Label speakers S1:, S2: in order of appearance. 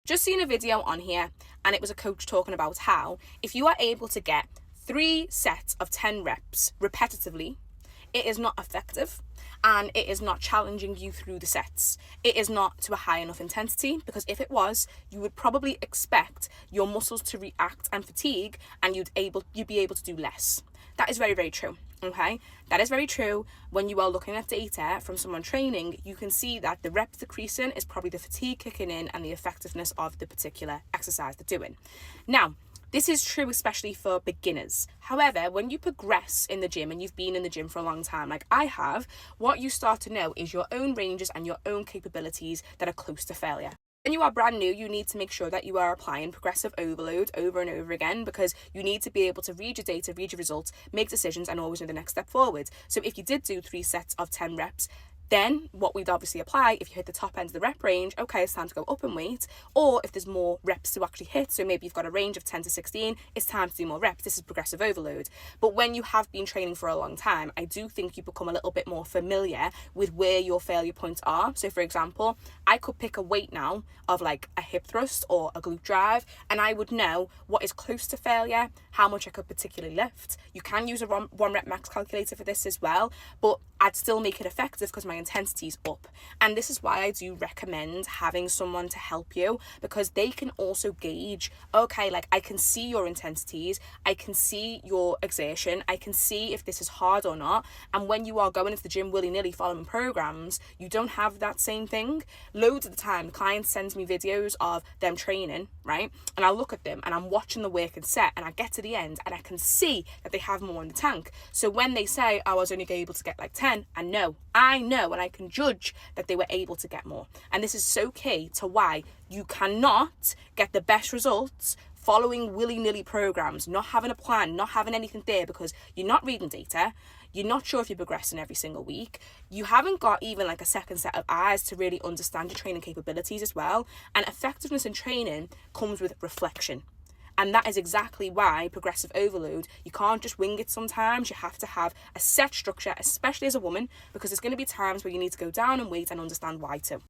S1: Just seen a video on here and it was a coach talking about how if you are able to get 3 sets of 10 reps repetitively, it is not effective and it is not challenging you through the sets. It is not to a high enough intensity, because if it was, you would probably expect your muscles to react and fatigue and you'd be able to do less. That is very, very true. Okay, that is very true. When you are looking at data from someone training, you can see that the reps decreasing is probably the fatigue kicking in and the effectiveness of the particular exercise they're doing. Now, this is true especially for beginners. However, when you progress in the gym and you've been in the gym for a long time, like I have, what you start to know is your own ranges and your own capabilities that are close to failure. When you are brand new, you need to make sure that you are applying progressive overload over and over again, because you need to be able to read your data, read your results, make decisions, and always know the next step forward. So if you did do 3 sets of 10 reps, then what we'd obviously apply, if you hit the top end of the rep range, okay, it's time to go up in weight. Or if there's more reps to actually hit, so maybe you've got a range of 10 to 16, it's time to do more reps. This is progressive overload. But when you have been training for a long time, I do think you become a little bit more familiar with where your failure points are. So for example, I could pick a weight now of like a hip thrust or a glute drive, and I would know what is close to failure, how much I could particularly lift. You can use a 1 rep max calculator for this as well, but I'd still make it effective because my intensity's up. And this is why I do recommend having someone to help you, because they can also gauge, okay, like I can see your intensities, I can see your exertion, I can see if this is hard or not. And when you are going into the gym willy-nilly following programs, you don't have that same thing. Loads of the time, clients send me videos of them training, right? And I look at them and I'm watching the work and set, and I get to the end and I can see that they have more in the tank. So when they say, I was only able to get like 10, I know and I can judge that they were able to get more. And this is so key to why you cannot get the best results following willy-nilly programs, not having a plan, not having anything there, because you're not reading data, you're not sure if you're progressing every single week, you haven't got even like a second set of eyes to really understand your training capabilities as well. And effectiveness in training comes with reflection. And that is exactly why progressive overload, you can't just wing it sometimes. You have to have a set structure, especially as a woman, because there's going to be times where you need to go down in weight and understand why too.